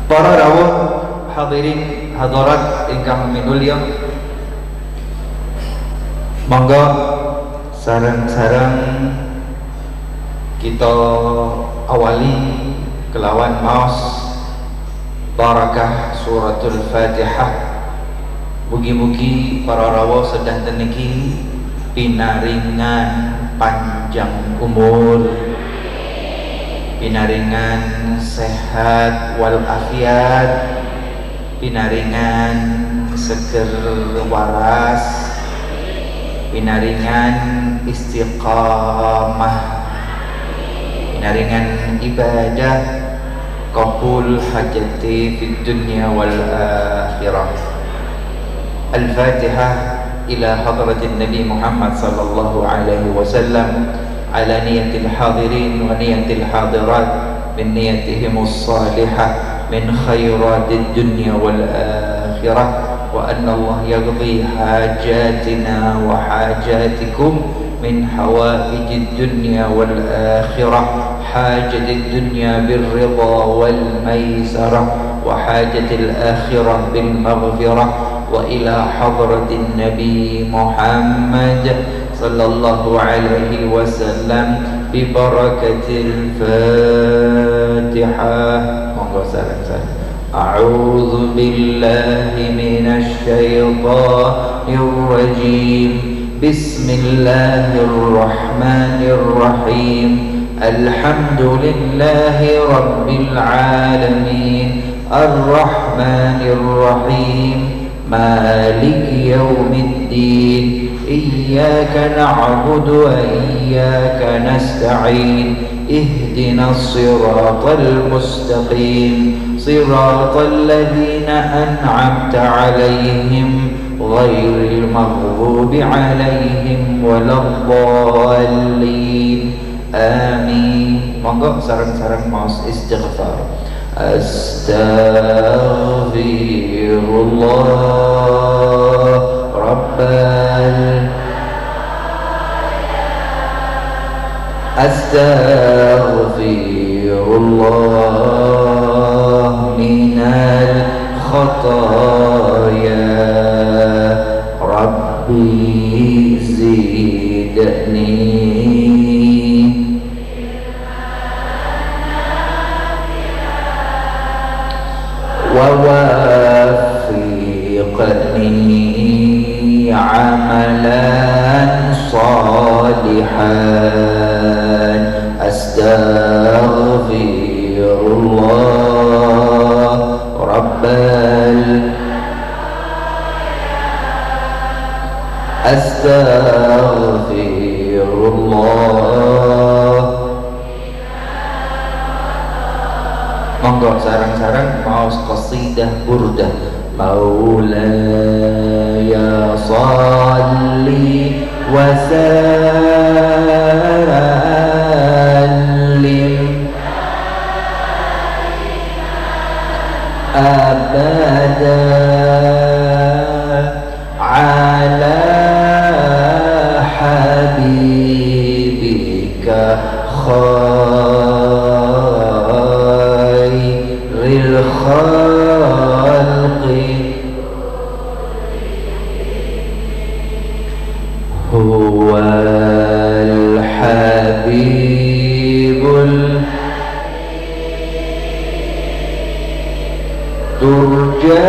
Para rawuh hadirin hadirat ingkang minulya, monggo sareng-sareng kita awali kelawan maos barakah suratul Fatihah. Mugi-mugi para rawuh sedanten niki pinaringan panjang umur, pinaringan sehat wal afiat, pinaringan seger waras, pinaringan istiqamah, pinaringan ibadah, qabul hajati fid dunya wal akhirah. Al-Fatihah ila hadratin Nabi Muhammad sallallahu alaihi wasallam ala niyatil hadirin wa niyatil hadirat min niyatihimus salihah min khairatid dunya wal akhirah, wa anna Allah yaqdi hajatina wa hajatikum min hawaijid dunya wal akhirah, hajatid dunya bir ridha wal maisarah wa hajatil akhirah bil maghfirah, wa ila hadratin Nabi Muhammad sallallahu alaihi wasallam bi barakatil Fatihah. Monggo salam-salam. A'udzu billahi minasy syaithanir rajim. Bismillahirrahmanirrahim. Alhamdulillahi rabbil alamin. Ar-Rahmanir Rahim. مالك يوم الدين إياك نعبد وإياك نستعين اهدنا الصراط المستقيم صراط الذين أنعمت عليهم غير المغضوب عليهم ولا الضالين آمين. Monggo sareng-sareng maos istighfar. Astaghfirullah Rabbal Astaghfirullah minal khataya Rabbi zidni ووافقني عملا صالحا أستغفر الله رب أستغفر الله. Monggo sarang-sarang maos qasidah burdah. Maulaya salli wa sallim abada ala habibika khairil khalqi huwal habibul turja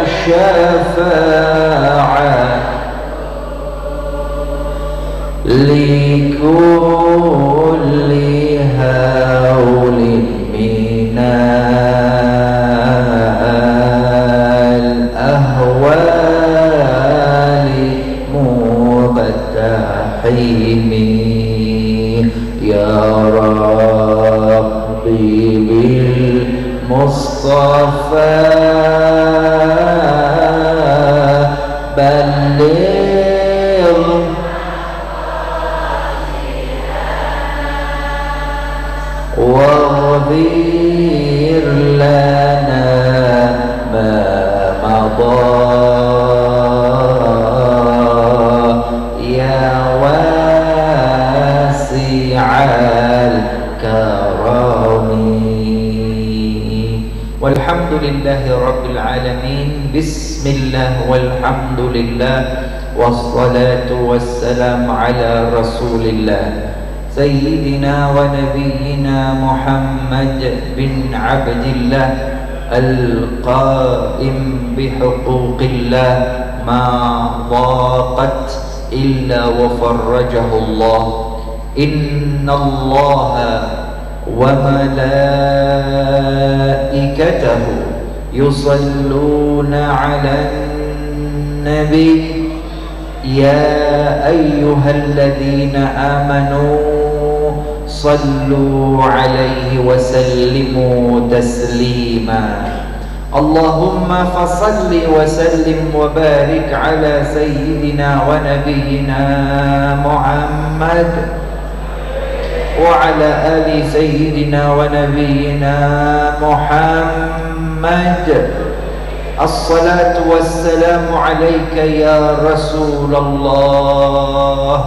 syafa'at likulli haulin minal ahwali muqtahimi ya Rabbi bil Mustafa balligh waghfir lana ma madha ya wasi'al karami walhamdulillahi rabbil alamin. Bismillah walhamdulillah wassalatu wassalamu ala rasulillah sayyidina wa nabiyyina Muhammad bin Abdillah al-qa'im bihuquqillah ma dhaqat illa wa farrajahu Allah. Inna Allaha wa malaikatahu yusalluna 'alan nabi ya ayyuhalladzina amanu sallu 'alaihi wa sallimu taslima. Allahumma fasalli wa sallim wa barik 'ala sayyidina wa nabiyyina Muhammad وعلى آل سيدنا ونبينا محمد. الصلاة والسلام عليك يا رسول الله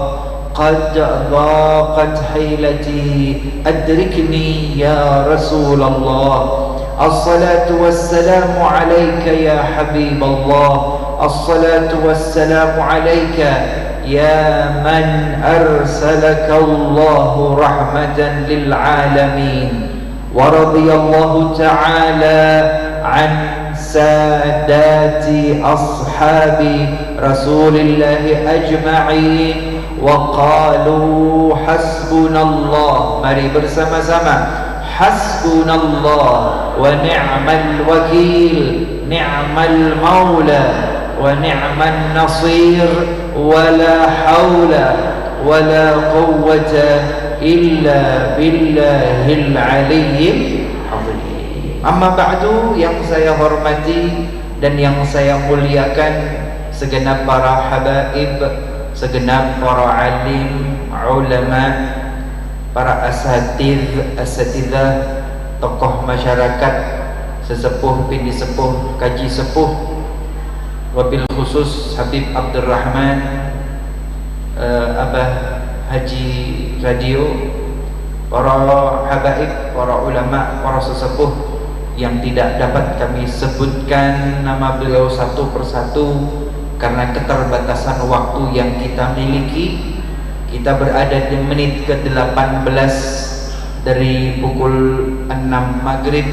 قد ضاقت حيلتي أدركني يا رسول الله. الصلاة والسلام عليك يا حبيب الله. الصلاة والسلام عليك يا من أرسلك الله رحمة للعالمين. ورضي الله تعالى عن سادات أصحاب رسول الله أجمعين وقالوا حسبنا الله. Mari bersama-sama, hasbunallah wa ni'mal wakil, ni'mal maula wa ni'man nasir, wala haula wala quwwata illa billahil aliyyil azim. Amma ba'du, yang saya hormati dan yang saya muliakan segenap para habaib, segenap para alim, ulama, para asatidzah, tokoh masyarakat, sesepuh, bini sepuh, kaji sepuh, wabil khusus Habib Abdurrahman, Abah Haji Radio, para habaib, para ulama, para sesepuh yang tidak dapat kami sebutkan nama beliau satu persatu karena keterbatasan waktu yang kita miliki. Kita berada di menit ke-18 dari pukul 6 maghrib.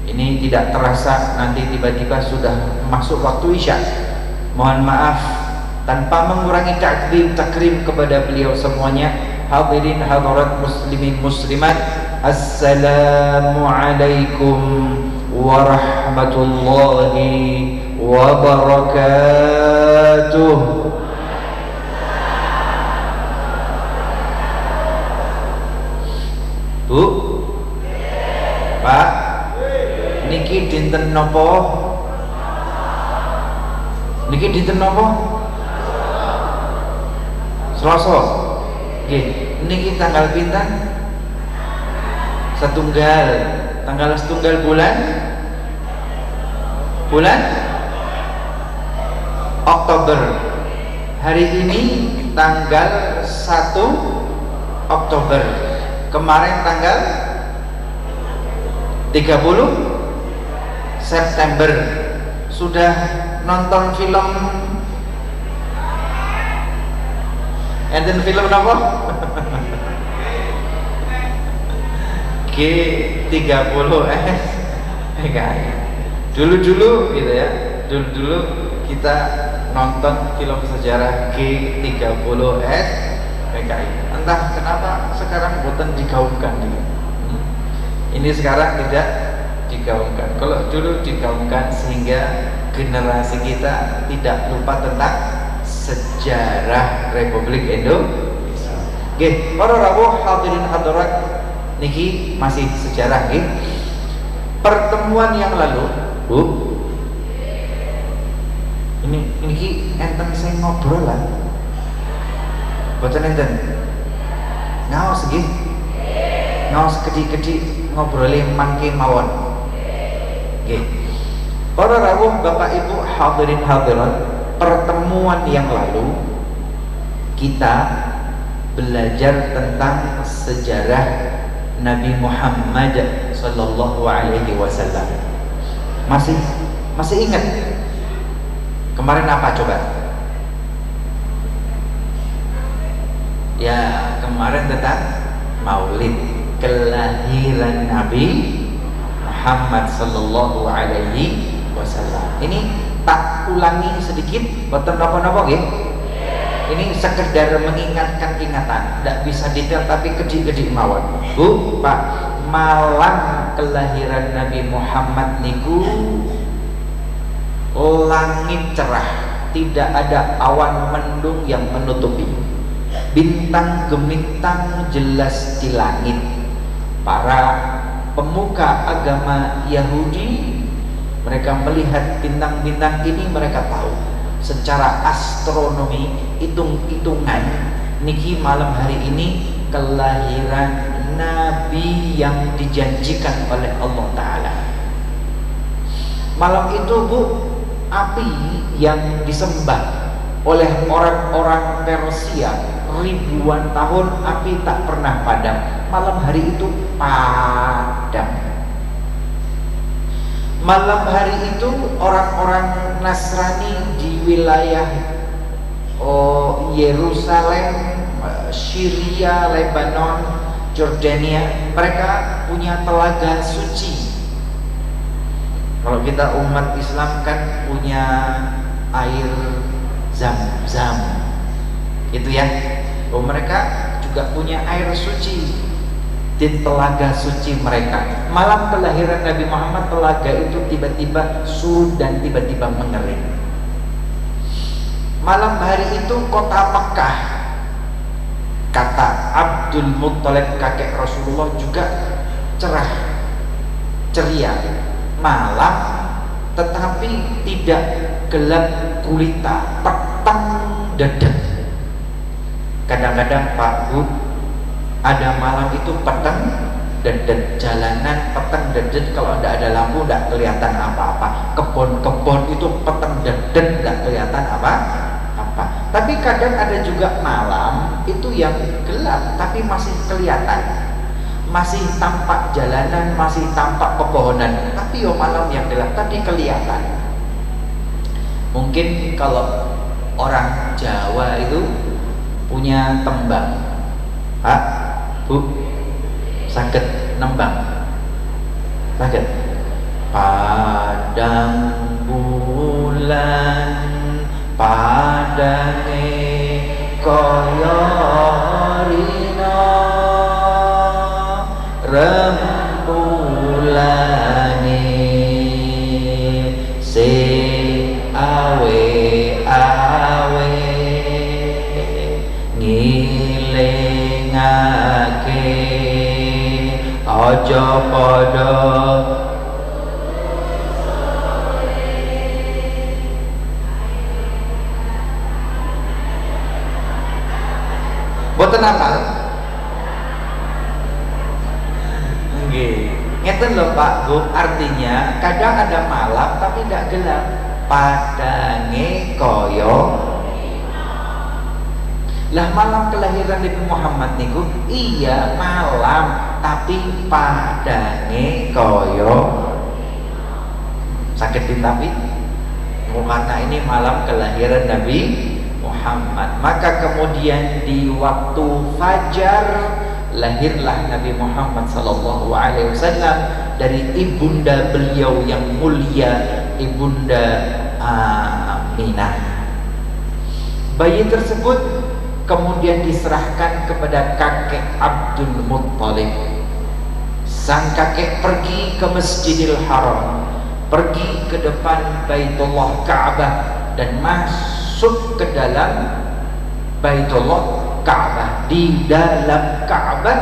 Ini tidak terasa nanti tiba-tiba sudah masuk waktu isya. Mohon maaf tanpa mengurangi takrim kepada beliau semuanya. Hadirin hadirat muslimin muslimat, assalamualaikum warahmatullahi wabarakatuh. Bu, Pak, niki dinten nopo? Niki dinten nopo? Selasa. Nggih, niki tanggal pinten? Setunggal. Tanggal setunggal bulan Oktober. Hari ini tanggal 1 Oktober. Kemarin tanggal 30 September. Sudah nonton film? Enten film apa? G30S. Dulu-dulu gitu ya. Dulu-dulu kita nonton film sejarah G30S PKI. Entah kenapa sekarang boten digaungkan gitu. Ini sekarang tidak digaungkan. Kalau dulu digaungkan sehingga generasi kita tidak lupa tentang sejarah Republik Indonesia. Nggih, para rawuh hadirin hadirat, niki masih sejarah nggih. Pertemuan yang lalu, Bu. Niki enten sing ngobrol lah. Boten enten. Ngaos nggih. Ngaos kedi-kedi ngobroli mangke mawon. Nggih. Para rawuh Bapak Ibu hadirin hadirat, pertemuan yang lalu kita belajar tentang sejarah Nabi Muhammad sallallahu alaihi wasallam. Masih ingat kemarin apa coba? Ya, kemarin tentang Maulid kelahiran Nabi Muhammad sallallahu alaihi wasallam. Ini tak ulangi sedikit, boten napa-napa nggih. Ini sekedar mengingatkan ingatan, tidak bisa detail tapi kedik-kedik mawon. Bu, Pak, malam kelahiran Nabi Muhammad niku langit cerah, tidak ada awan mendung yang menutupi. Bintang gemintang jelas di langit. Para pemuka agama Yahudi, mereka melihat bintang-bintang ini, mereka tahu secara astronomi, hitung-hitungan niki malam hari ini kelahiran Nabi yang dijanjikan oleh Allah Ta'ala. Malam itu Bu, api yang disembah oleh orang-orang Persia ribuan tahun, api tak pernah padam. Malam hari itu padam. Malam hari itu orang-orang Nasrani di wilayah Yerusalem, Syria, Lebanon, Jordania, mereka punya telaga suci. Kalau kita umat Islam kan punya air Zam-Zam, gitu ya. Mereka juga punya air suci di telaga suci mereka. Malam kelahiran Nabi Muhammad, telaga itu tiba-tiba surut dan tiba-tiba mengering. Malam hari itu kota Mekah, kata Abdul Muttalib kakek Rasulullah, juga cerah, ceria malam, tetapi tidak gelap gulita, petang dedet. Kadang-kadang Pak Bu, ada malam itu petang dedet, jalanan petang dedet, kalau tidak ada lampu tidak kelihatan apa-apa. Kebun-kebun itu petang dedet, tidak kelihatan apa-apa. Tapi kadang ada juga malam itu yang gelap tapi masih kelihatan, masih tampak jalanan, masih tampak pepohonan, tapi malam yang gelap tadi kelihatan. Mungkin kalau orang Jawa itu punya tembang, Pak Bu, sakit nembang, sakit. Padang bulan padange kaya rina, rembulane se awe-awe, ngilingake aja padha boten apal. Nggih, ngeten lho Pak Bu, artinya kadang ada malam tapi tidak gelap. Padange koyo. Lah malam kelahiran Nabi Muhammad niku iya malam tapi padange koyo sakit tapi karena ini malam kelahiran Nabi Muhammad. Maka kemudian di waktu fajar lahirlah Nabi Muhammad sallallahu alaihi wasallam dari ibunda beliau yang mulia, Ibunda Aminah. Bayi tersebut kemudian diserahkan kepada kakek Abdul Muttalib. Sang kakek pergi ke Masjidil Haram, pergi ke depan Baitullah Ka'bah dan masuk ke dalam Baitullah Ka'bah. Di dalam Ka'bah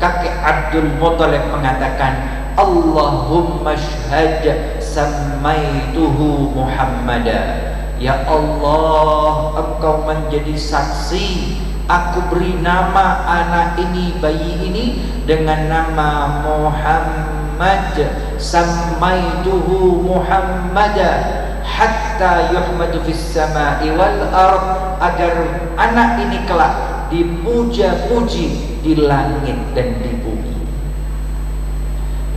kakek Abdul Muttalib mengatakan, Allahumma syhad sammaituhu Muhammadan. Ya Allah, Engkau menjadi saksi, aku beri nama anak ini, bayi ini dengan nama Muhammad. Sammaituhu Muhammadan hatta yuhmadu fis sama'i wal ard, agar anak ini kelak dipuja-puji di langit dan di bumi.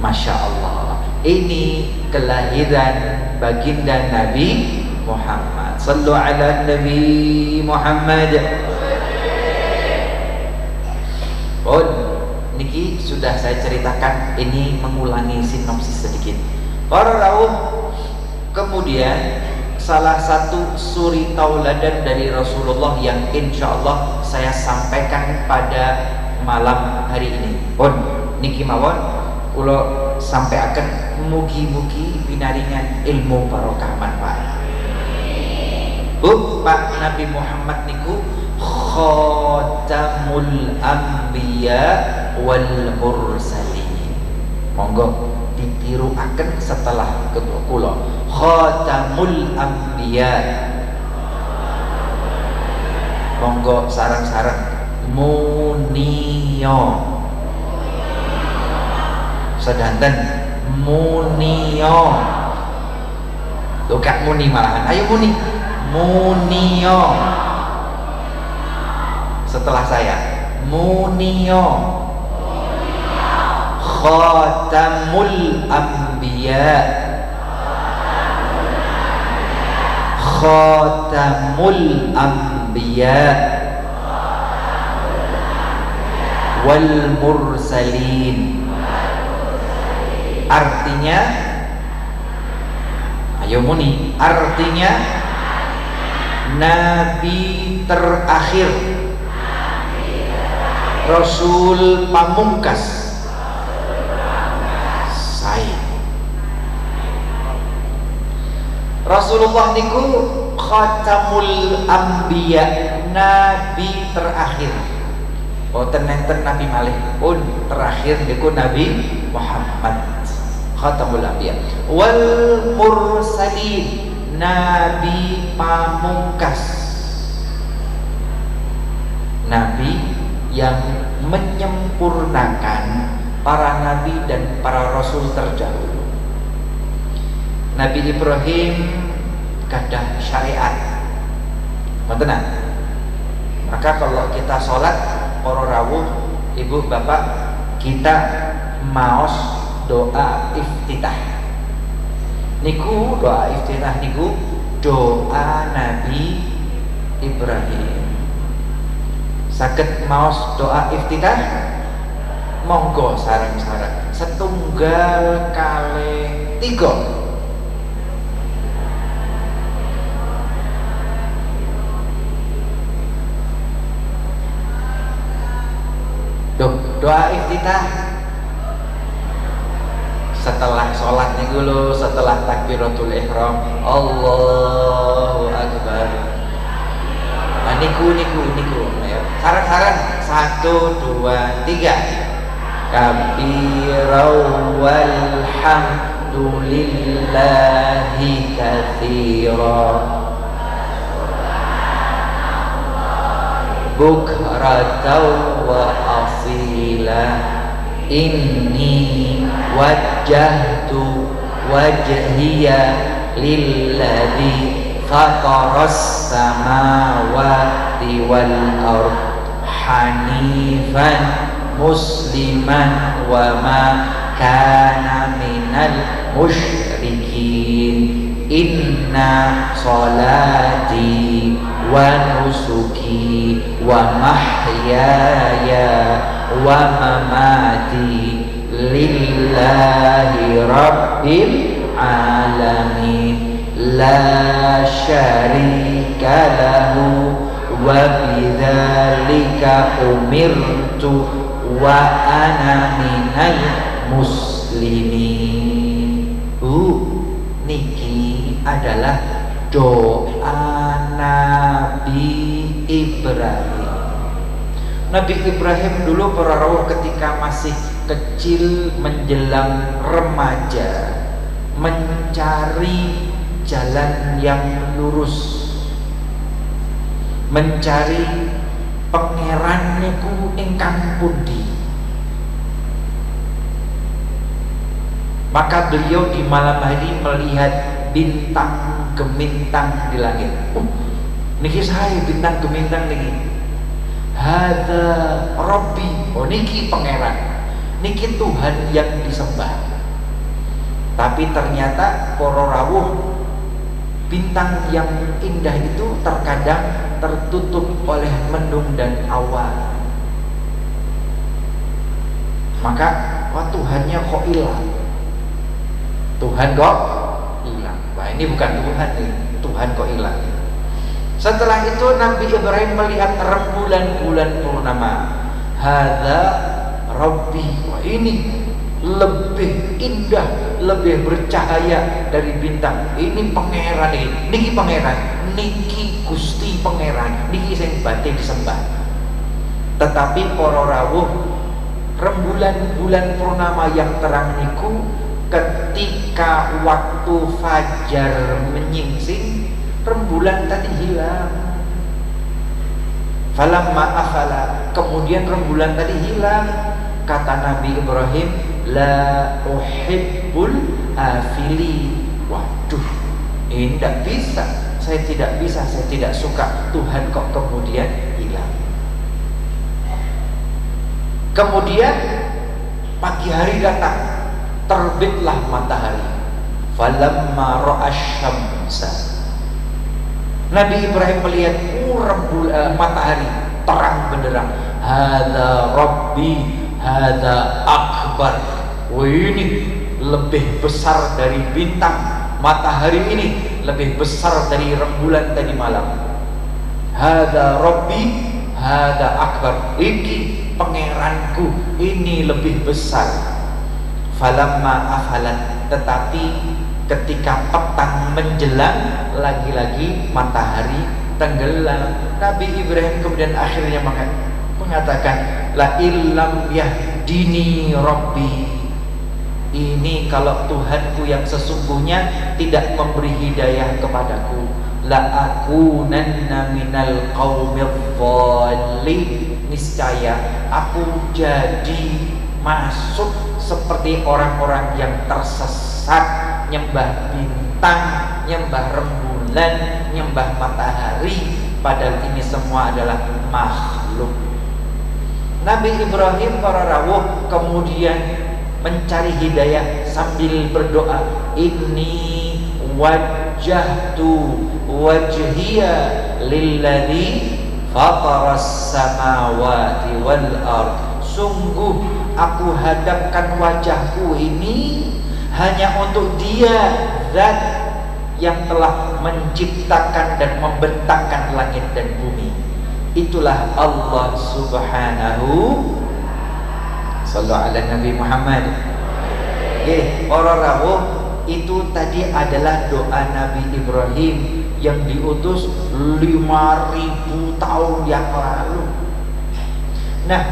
Masya Allah. Ini kelahiran baginda Nabi Muhammad. Sallu ala Nabi Muhammad. Oh, niki sudah saya ceritakan, ini mengulangi sinopsis sedikit. Para rawuh, kemudian salah satu suri tauladan dari Rasulullah yang insya Allah saya sampaikan pada malam hari ini. Pun niki mawon kula sampaikan, mugi-mugi pinaringan ilmu barokah manfaat. Bu, Pak Nabi Muhammad niku khatamul anbiya wal mursalin. Monggo ditiruaken setelah kula. Khatamul anbiya. Monggo sareng-sareng muniyo. Sedanten muniyo. Tuh gak muni malahan. Ayo muni. Muniyo. Setelah saya muniyo. Khatamul anbiya. Khatamul anbiya wal mursalin. Artinya, ayo muni, artinya nabi terakhir, rasul pamungkas saya. Rasulullah niku khatamul anbiya, nabi terakhir. Oh, tenenten nabi malih pun terakhir niku Nabi Muhammad khatamul anbiya wal mursalin, nabi pamungkas, nabi yang menyempurnakan para nabi dan para rasul terdahulu. Nabi Ibrahim gadah syariat, betul. Maka kalau kita sholat, para rawuh, ibu bapak, kita maos doa iftitah. Niku doa iftitah niku doa Nabi Ibrahim. Saged maos doa iftitah? Monggo sareng-sareng. Setunggal kalih tiga. Doa iftitah setelah sholat nih dulu, setelah takbiratul ihram, Allahu Akbar. Nah, niku ya. Sarang-sarang 1, 2, 3. Kabirau walhamdulillahi katsira bukratan wa asila. Inni wajjahtu wajhiya lilladzi fataras samawati wal ard hanifan musliman wa ma kana minal musyrikin. Inna salati wa nusuki wa mahyaya wa mamati lillahi rabbil alamin la syarika lahu wa bidzalika umirtu wa ana minal muslimin. Niki adalah doa Nabi Ibrahim. Nabi Ibrahim dulu para rawuh ketika masih kecil menjelang remaja mencari jalan yang lurus, mencari pangeran niku ingkang pundi. Maka beliau di malam hari melihat bintang gemintang di langit. Niki saya bintang gemintang niki. Hadza Rabbi. Oh niki pangeran. Niki Tuhan yang disembah. Tapi ternyata para rawuh, bintang yang indah itu terkadang tertutup oleh mendung dan awan. Maka Tuhannya kok hilang? Tuhan kok hilang? Wah, ini bukan Tuhan nih. Tuhan kok hilang? Setelah itu Nabi Ibrahim melihat rembulan bulan purnama. Hadza Rabbi. Wah, ini lebih indah, lebih bercahaya dari bintang. Ini pangeran ini. Niki pangeran, niki Gusti pangeran, niki sing bate disembah. Tetapi para rawuh, rembulan bulan purnama yang terang niku ketika waktu fajar menyingsing, rembulan tadi hilang. Falamma afala, kemudian rembulan tadi hilang. Kata Nabi Ibrahim, la uhibbul afili. Waduh, ini tidak bisa, saya tidak bisa, saya tidak suka. Tuhan kok kemudian hilang. Kemudian pagi hari datang, terbitlah matahari. Falamma ra'asyamsa, Nabi Ibrahim melihat matahari terang benderang. Hadza Rabbi, hadza akbar. Wah, ini lebih besar dari bintang. Matahari ini lebih besar dari rembulan tadi malam. Hadza Rabbi, hadza akbar. Ini pangeranku, ini lebih besar. Falamma afalat, tetapi ketika petang menjelang, lagi-lagi matahari tenggelam. Nabi Ibrahim kemudian akhirnya mengatakan, la illam yahdini Rabbi. Ini kalau Tuhanku yang sesungguhnya tidak memberi hidayah kepadaku, la akunanna minal qaumidh dhalin. Niscaya aku jadi masuk seperti orang-orang yang tersesat, nyembah bintang, nyembah rembulan, nyembah matahari, padahal ini semua adalah makhluk. Nabi Ibrahim para rawuh kemudian mencari hidayah sambil berdoa, inni wajjahtu wajhiya lilladzi fataras samawati wal ard. Sungguh aku hadapkan wajahku ini hanya untuk Dia, Zat yang telah menciptakan dan membentangkan langit dan bumi. Itulah Allah Subhanahu. Sallallahu alaihi Nabi Muhammad. Para rawuh, itu tadi adalah doa Nabi Ibrahim yang diutus 5.000 tahun yang lalu. Nah,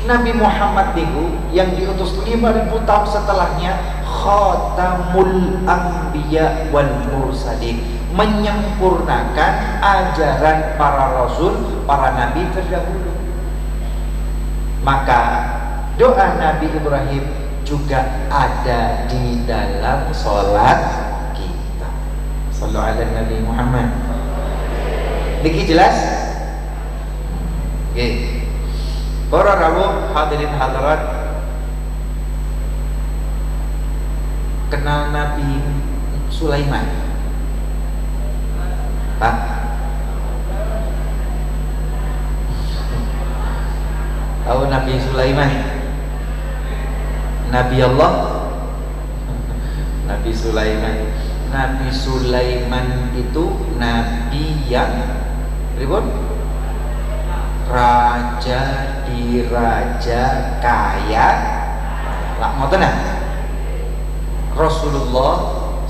Nabi Muhammad itu yang diutus 5.000 tahun setelahnya, Khatamul Anbiya wal Mursalin, menyempurnakan ajaran para rasul, para nabi terdahulu. Maka doa Nabi Ibrahim juga ada di dalam sholat kita. Sallallahu alaihi Nabi Muhammad. Niki jelas? Para rawuh hadirin hadirat, kenal Nabi Sulaiman? Pak? Tahu Nabi Sulaiman? Nabi Allah? Nabi Sulaiman. Nabi Sulaiman itu nabi yang ribut, raja diraja kaya. Lah mau tenang. Rasulullah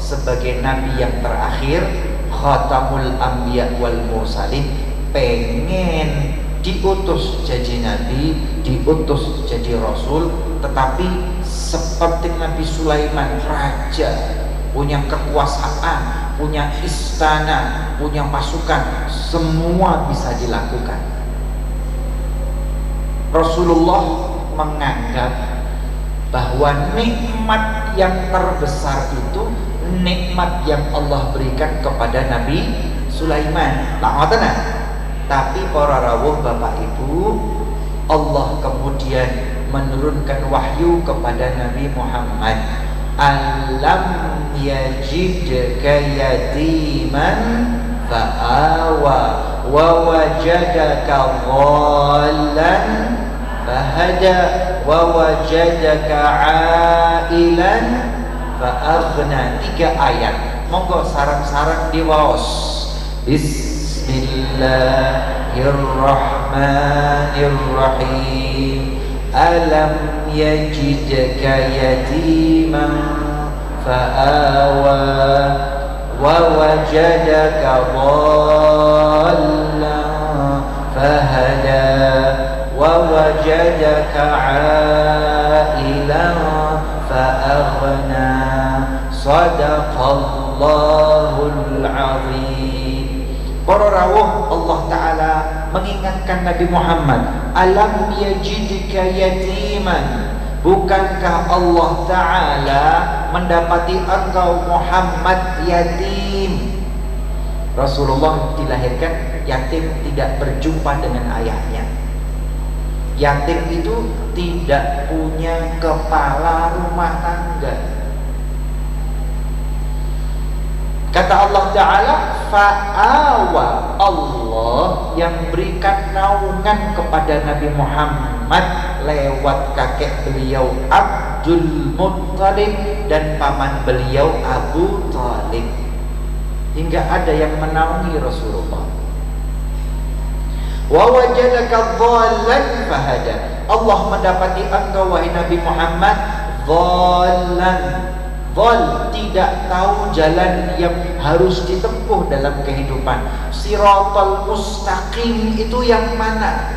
sebagai nabi yang terakhir, Khatamul Anbiya wal Mursalin, pengen diutus jadi nabi, diutus jadi rasul, tetapi seperti Nabi Sulaiman, raja, punya kekuasaan, punya istana, punya pasukan, semua bisa dilakukan. Rasulullah menganggap bahwa nikmat yang terbesar itu nikmat yang Allah berikan kepada Nabi Sulaiman. Tapi para rawuh Bapak Ibu, Allah kemudian menurunkan wahyu kepada Nabi Muhammad. alam yajidka yatiman fa'awa wa wajadaka dhallan fahada wa wajadaka ailan fa'aghna. 3 ayat. Monggo sarang-sarang diwaos. Bismillahirrahmanirrahim. Alam yajidka yatiman fa'awa wa wajadaka dhallan fahada wa wajadaka ailan fa'aghna. Sadaqallahul azim. Para rawuh Allah Ta'ala mengingatkan Nabi Muhammad, alam yajidka yatiman, bukankah Allah Ta'ala mendapati engkau Muhammad yatim? Rasulullah dilahirkan yatim, tidak berjumpa dengan ayahnya. Yatim itu tidak punya kepala rumah tangga. Kata Allah Ta'ala, fa'awa, Allah yang berikan naungan kepada Nabi Muhammad lewat kakek beliau Abdul Muttalib dan paman beliau Abu Talib, hingga ada yang menaungi Rasulullah. Wa wajadaka dhallan fahada, Allah mendapati engkau wahai Nabi Muhammad dhallan, dhal, tidak tahu jalan yang harus ditempuh dalam kehidupan. Siratal mustaqim itu yang mana?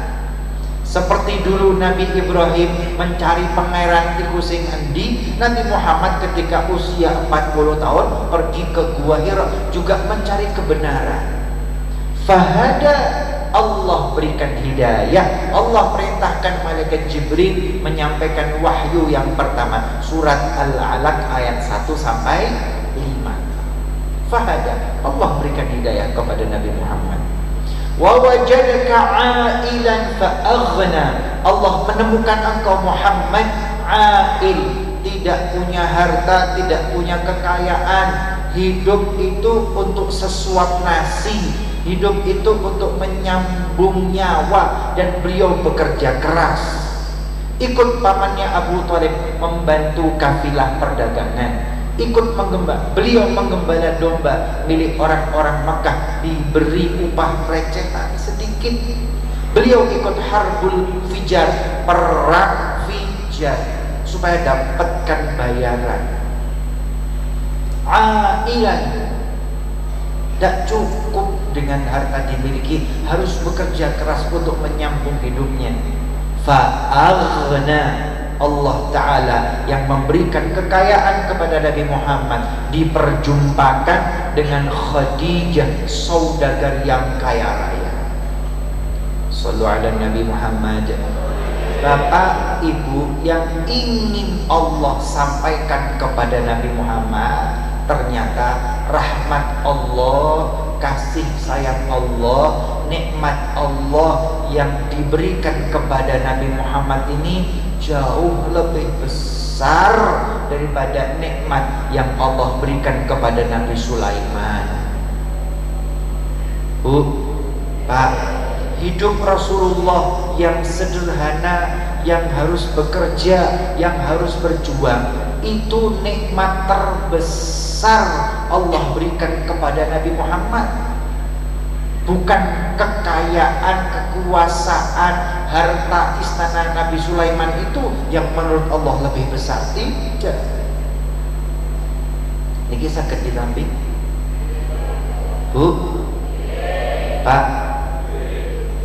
Seperti dulu Nabi Ibrahim mencari pangeran iku sing endi, Nabi Muhammad ketika usia 40 tahun pergi ke Gua Hira juga mencari kebenaran. Fahada, Allah berikan hidayah. Allah perintahkan malaikat Jibril menyampaikan wahyu yang pertama, surat Al-Alaq ayat 1 sampai 5. Fahada, Allah berikan hidayah kepada Nabi Muhammad. Wa wajadaka ailan fa'aghna, Allah menemukan engkau Muhammad ail, tidak punya harta, tidak punya kekayaan. Hidup itu untuk sesuap nasi, hidup itu untuk menyambung nyawa, dan beliau bekerja keras. Ikut pamannya Abu Talib membantu kafilah perdagangan, ikut beliau menggembala domba milik orang-orang Makkah, diberi upah recehan sedikit. Beliau ikut harbul fijar, perang fijar, supaya dapatkan bayaran. Ailan, tidak cukup dengan harta dimiliki, harus bekerja keras untuk menyambung hidupnya. Fa'aghna, Allah Ta'ala yang memberikan kekayaan kepada Nabi Muhammad diperjumpakan dengan Khadijah, saudagar yang kaya raya. Sallu ala Nabi Muhammad. Bapak Ibu, yang ingin Allah sampaikan kepada Nabi Muhammad, ternyata rahmat Allah, kasih sayang Allah, nikmat Allah yang diberikan kepada Nabi Muhammad ini jauh lebih besar daripada nikmat yang Allah berikan kepada Nabi Sulaiman. Bu, Pak, hidup Rasulullah yang sederhana, yang harus bekerja, yang harus berjuang, itu nikmat terbesar Allah berikan kepada Nabi Muhammad. Bukan kekayaan, kekuasaan, harta istana Nabi Sulaiman itu yang menurut Allah lebih besar. Tidak. Ini sakit ditampi, Bu, Pak,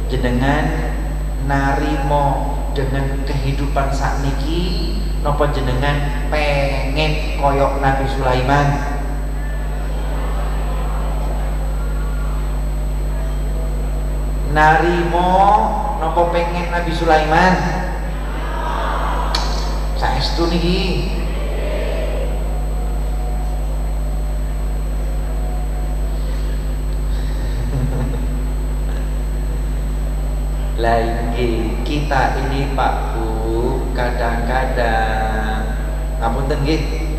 jenengan narimo dengan kehidupan sakniki napa jenengan pengen koyok Nabi Sulaiman? Narimo napa pengen Nabi Sulaiman? Saestu niki. Lagi kita ini Pak Bu, kadang-kadang ngapunten nggih,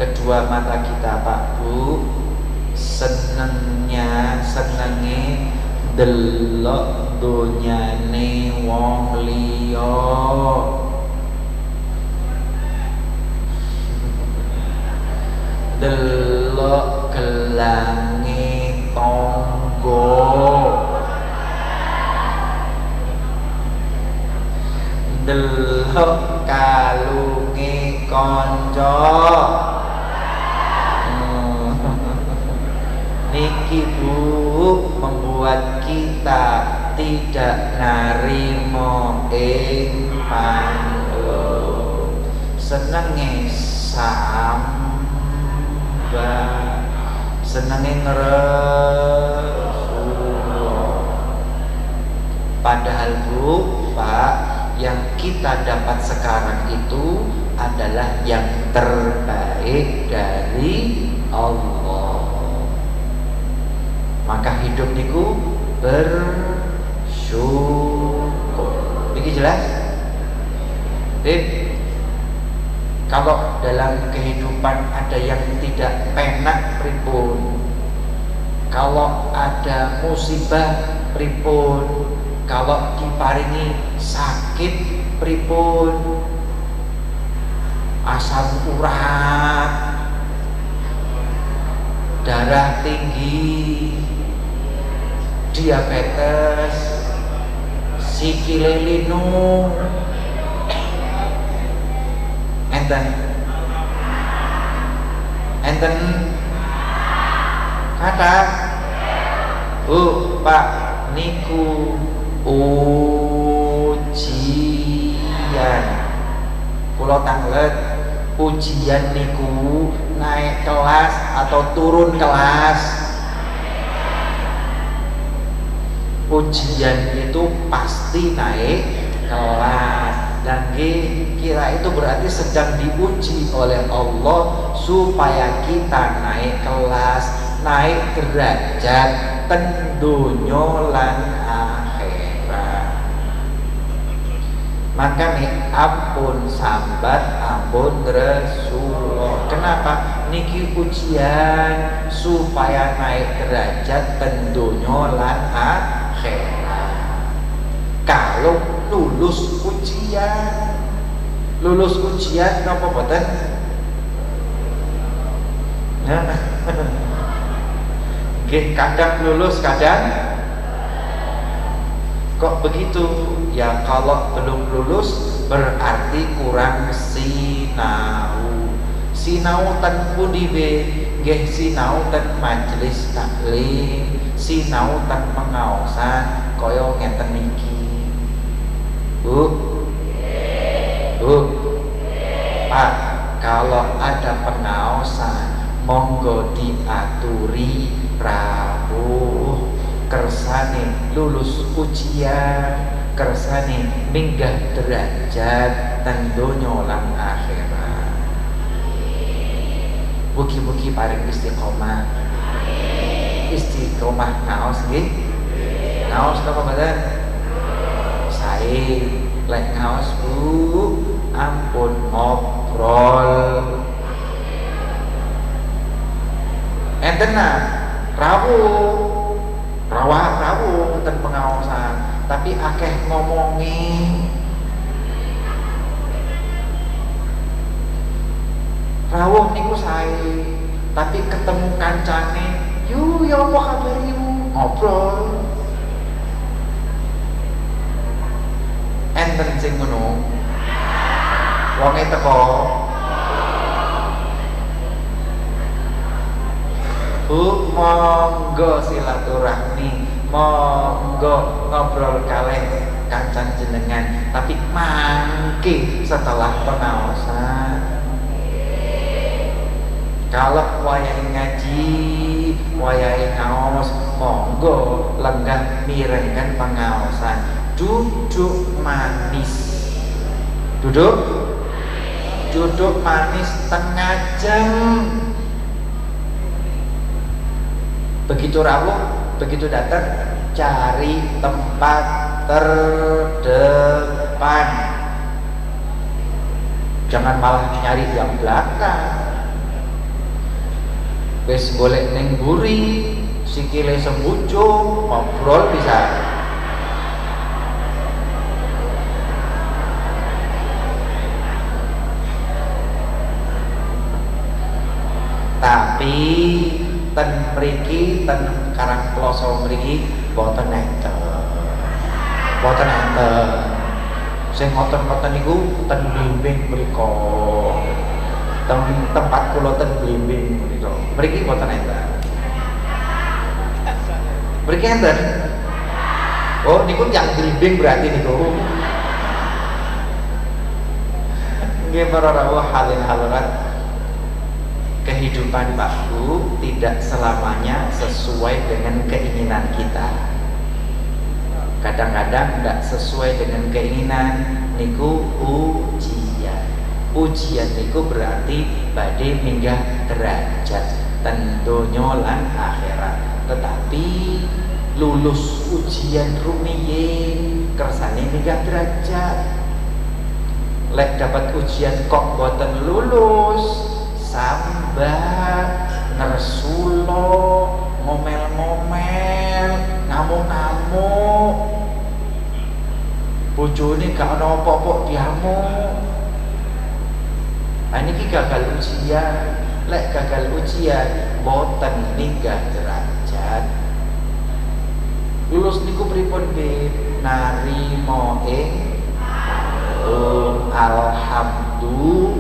kedua mata kita Pak Bu senenge delok donyane wong liya, delok gelange tangga, delok kalunge kanca. Niki Bu membuat kita tidak narimo ing panggung, senenge sambah, senenge ngresul. Padahal Bu Pak, yang kita dapat sekarang itu adalah yang terbaik dari Allah. Maka hidup niku bersyukur. Ini jelas? Kalau dalam kehidupan ada yang tidak penak pripun, kalau ada musibah pripun, kalau diparingi sakit pripun, asam urat, darah tinggi, diabetes, sikile linu, enten kata Bu Pak niku ujian, kula tanglet ujian niku naik kelas atau turun kelas. Ujian itu pasti naik kelas, dan kira itu berarti sedang diuji oleh Allah supaya kita naik kelas, naik derajat ten donya lan akhirat. Maka nih ampun sambat, ampun Rasulullah. Kenapa? Niki ujian supaya naik derajat ten donya lan akhirat. Kalau lulus ujian napa boten? Nggih, kadang lulus, kadang kok begitu? Ya kalau belum lulus berarti kurang sinau. Sinau ten pundi we? Nggih, sinau ten majelis taklim, sinau ten pengaosan kaya ngeten niki. Bu, Pak, kalau ada pengaosan monggo diaturi rawuh, kersane lulus ujian, kersane minggah derajat ten donya lan akhirat. Mugi-mugi paring istiqomah. Istiqomah naos nggih? Naos napa mboten? Sae lek naos Bu, ampun ngobrol. Enten rawuh ten pengaosan, tapi akeh ngomongi. Rawuh niku sae, tapi ketemu kancane, "Yu, ya apa kabar yu?" Ngobrol. Enten sing ngono. Wonge teko. Bu, monggo silaturahmi, monggo ngobrol kalih kancan jenengan, tapi mangke setelah pengaosan. Kalau wayahe ngaji, wayahe ngaos, monggo lenggah mirengan pengaosan. Duduk manis, duduk manis tengah jam. Begitu rawuh, begitu datang, cari tempat terdepan, jangan malah nyari yang belakang. wis golek ning mburi sikile sembucung ngobrol bisa. Tapi ten mriki ten Karangploso mriki boten enten. Boten enten. Sing ngoten-ngoten niku ten Blimbing mriko. Tempat kula ten Blimbing mriko. Mriki boten enten. Mriki enten. Oh, niku yang Blimbing berarti niku. Nggih para rawuh halin halarat. Kehidupan Pak Bu tidak selamanya sesuai dengan keinginan kita. Kadang-kadang tidak sesuai dengan keinginan niku ujian. Ujian niku berarti badhe minggah derajat tentunya lan akhirat. Tetapi lulus ujian rumiyin kersane minggah derajat. Lek dapat ujian kok boten lulus, sambat, ngersulo, ngomel-ngomel, ngamuk-ngamuk, bojone gak ana apa-apa diamuk. Niki gagal ujian. Lek gagal ujian boten minggah derajat. Lulus niku pripun nggih? Narima ing alhamdulillah.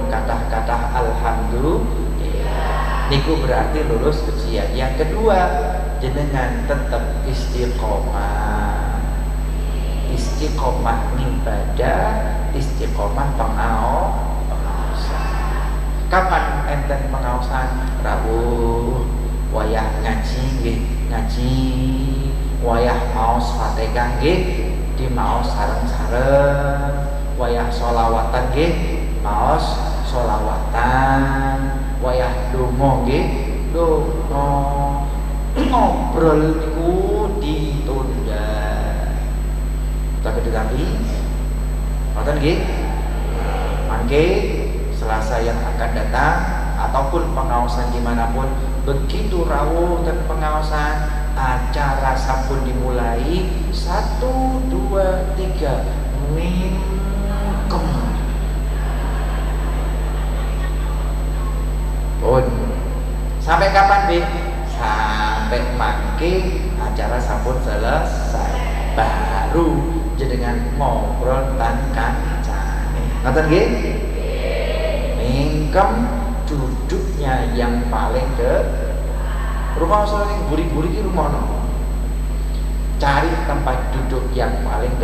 Kata-kata alhamdulillah niku berarti lulus ujian. Yang kedua, jenengan tetap istiqomah. Istiqomah ibadah, istiqomah pengaosan. Kapan enten pengaosan? Rawuh wayah ngaji nggih, ngaji wayah maos Fatihah nggih, di maos sareng-sareng. Wayah sholawatan nggih, maos sholawatan. Wayah donga nggih, donga. Ngobrol niku ditunda. Tetapi ngoten nggih. Mangke Selasa yang akan datang ataupun pengaosan dimanapun, begitu rawuh dan pengaosan, acara sampun dimulai 1, 2, 3 mingkem. Pun sampai kapan Bi? Sampai mangke acara sampun selesai, baru jenengan ngobrol tan kancane. Ngoten nggih? Mingkem duduknya yang paling rumah saling buri-buri ki rumah no. Cari tempat duduk yang paling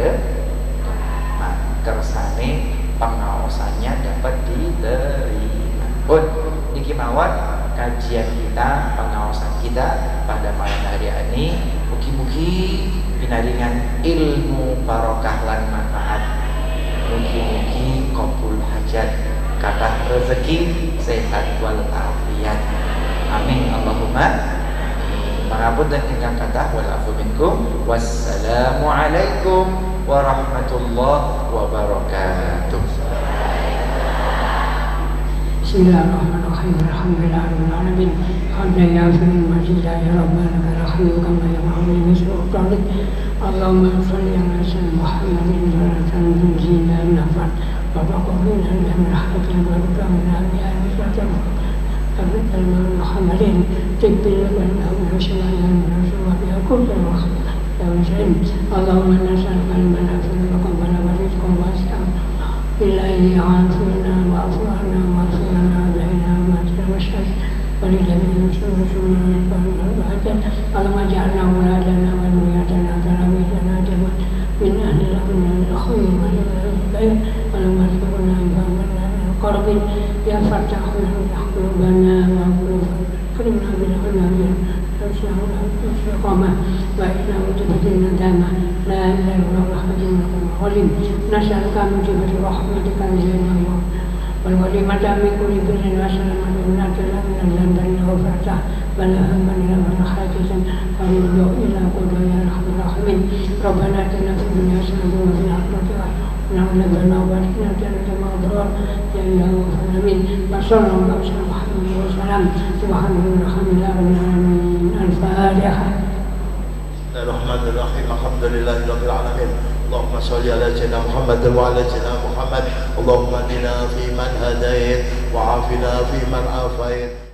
kersane pengawasannya dapat diterima. Pun niki mawon kajian kita, pengawasan kita pada malam hari ini. Mugi-mugi pinaringan ilmu barokah lan manfaat. Mugi-mugi qabul hajat, kathah rezeki, sehat wal afiat. Amin Allahumma. Pangapunten ingkang kathah wal afu minkum. Wassalamu alaikum warahmatullahi wabarakatuh. Bismillahirrahmanirrahim. Alhamdulillahirabbil alamin. Hamdan yafi'u majidah ya rabbana rahim kama yamhul misru qalik. Allahumma shalli ala sayyidina Muhammadin salatan tunjina min nafat wa taqabbal min rahmatil barakah min al-anbiya'i Muhammadin tibbil lana wa shawa'an wa bi'akul wa Allahumma nas'aluka al-manafil wa qabbala wa rizqan wasi'an billahi afina wa afwana wa afina alaina wa tawashshad wa lijami'il muslimin wa hajat Allahumma ja'alna uladana wa nuriyatana tarawidana jaman min ahli al-khayr wa al-bayt Allahumma arzuqna ibadana al-qarabin ya fatahna qulubana wa qulubana bil ilmi istiqamah wa inna mujibati nadama la ilaha illa huwa al-halim nas'aluka mujibati rahmatika al-jalil wal walimata min kulli birrin wa salamin wa min wa fatah bala hamman ila barakatan qalilu ila qudaya rahmin rabbana atina fid dunya hasanatan wa fil akhirati hasanatan wa qina adhaban nar ya Allah alamin wa sallallahu alaihi wa sallam أعلم. سبحان الحمد لله رب العالمين. الفاتحة. الرحمن الرحيم الحمد لله رب العالمين. اللهم صل على سيدنا محمد وعلى سيدنا محمد. اللهم اهدنا فيمن هديت وعافنا فيمن عافيت